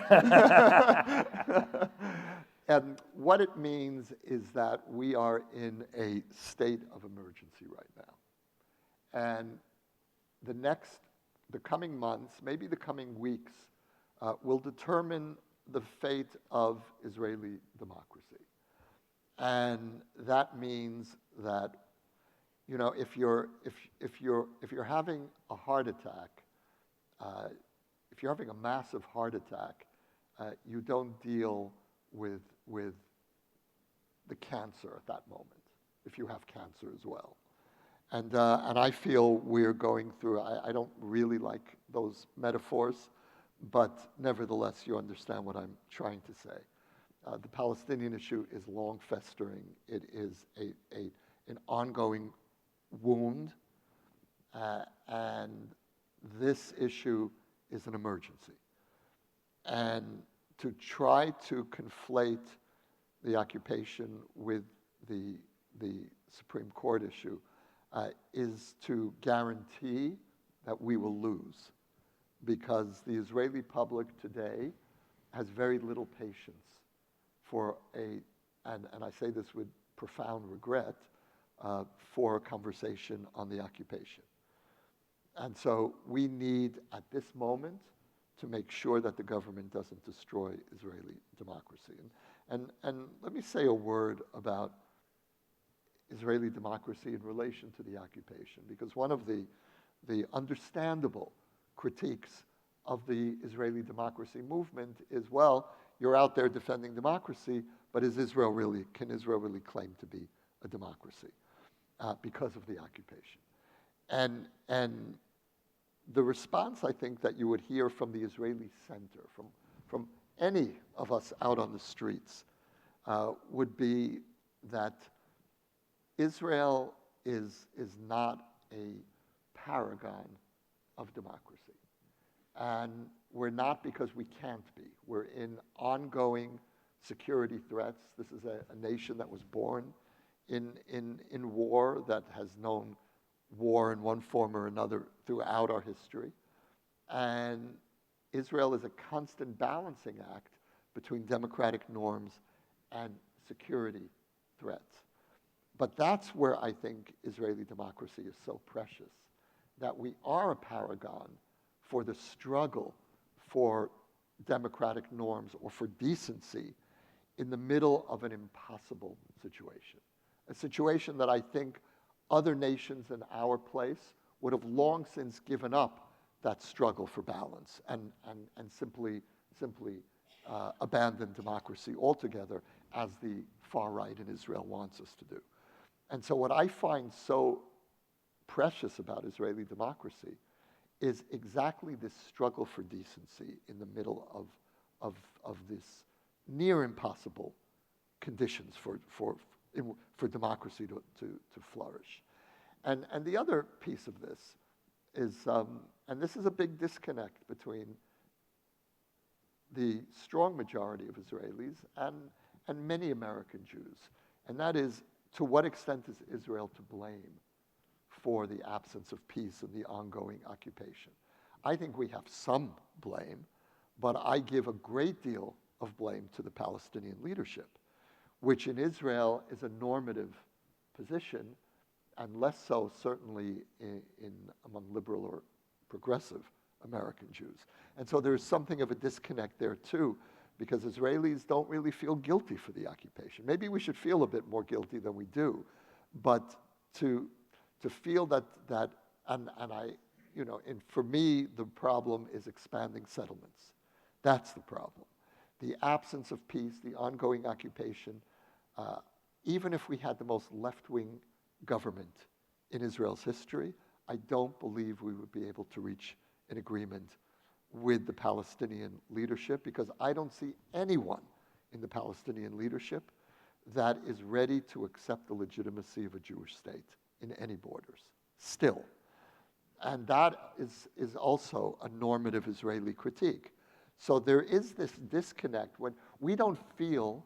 And what it means is that we are in a state of emergency right now. And the coming months, maybe the coming weeks, will determine the fate of Israeli democracy. And that means that, you know, if you're having a heart attack, if you're having a massive heart attack, you don't deal with the cancer at that moment, if you have cancer as well. And I feel we're going through, I don't really like those metaphors, but nevertheless, you understand what I'm trying to say. The Palestinian issue is long festering. It is an ongoing wound, and this issue is an emergency. And to try to conflate the occupation with the Supreme Court issue is to guarantee that we will lose, because the Israeli public today has very little patience for and I say this with profound regret, for a conversation on the occupation. And so we need, at this moment, to make sure that the government doesn't destroy Israeli democracy. And let me say a word about Israeli democracy in relation to the occupation, because one of the understandable critiques of the Israeli democracy movement is, well, you're out there defending democracy, but can Israel really claim to be a democracy because of the occupation? And the response, I think, that you would hear from the Israeli center, from any of us out on the streets, would be that Israel is not a paragon of democracy. And we're not because we can't be. We're in ongoing security threats. This is a nation that was born in war, that has known war in one form or another throughout our history. And Israel is a constant balancing act between democratic norms and security threats. But that's where I think Israeli democracy is so precious, that we are a paragon for the struggle for democratic norms or for decency in the middle of an impossible situation. A situation that I think other nations in our place would have long since given up that struggle for balance and simply abandoned democracy altogether, as the far right in Israel wants us to do. And so what I find so precious about Israeli democracy is exactly this struggle for decency in the middle of this near impossible conditions for democracy to flourish. And the other piece of this is, and this is a big disconnect between the strong majority of Israelis and many American Jews, and that is, to what extent is Israel to blame for the absence of peace and the ongoing occupation? I think we have some blame, but I give a great deal of blame to the Palestinian leadership, which in Israel is a normative position, and less so certainly among liberal or progressive American Jews. And so there's something of a disconnect there too, because Israelis don't really feel guilty for the occupation. Maybe we should feel a bit more guilty than we do, but to feel that and I, you know, and for me, the problem is expanding settlements. That's the problem. The absence of peace, the ongoing occupation, even if we had the most left-wing government in Israel's history, I don't believe we would be able to reach an agreement with the Palestinian leadership, because I don't see anyone in the Palestinian leadership that is ready to accept the legitimacy of a Jewish state in any borders, still. And that is also a normative Israeli critique. So there is this disconnect when we don't feel,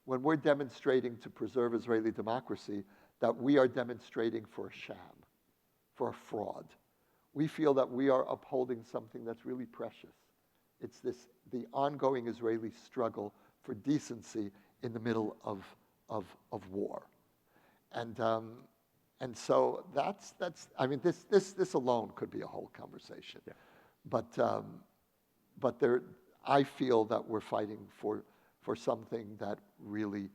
when we're demonstrating to preserve Israeli democracy, that we are demonstrating for a sham, for a fraud. We feel that we are upholding something that's really precious. It's the ongoing Israeli struggle for decency in the middle of war. And so that's I mean, this alone could be a whole conversation. Yeah. But I feel that we're fighting for something that really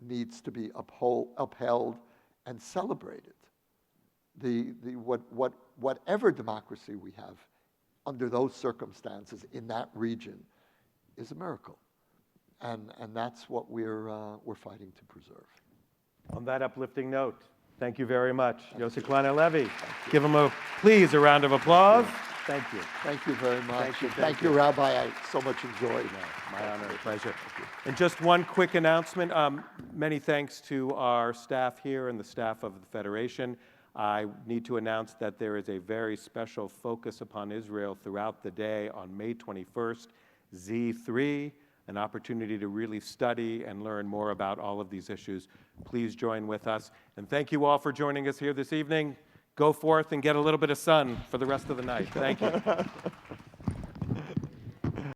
needs to be upheld and celebrated. Whatever democracy we have under those circumstances in that region is a miracle, and that's what we're fighting to preserve. On that uplifting note, thank you very much, Yossi Klein Halevi. Give him please a round of applause. Thank you. Thank you very much. Thank you, Thank you, Rabbi. I so much enjoyed. My honor and pleasure. And just one quick announcement. Many thanks to our staff here and the staff of the Federation. I need to announce that there is a very special focus upon Israel throughout the day on May 21st, Z3, an opportunity to really study and learn more about all of these issues. Please join with us. And thank you all for joining us here this evening. Go forth and get a little bit of sun for the rest of the night. Thank you.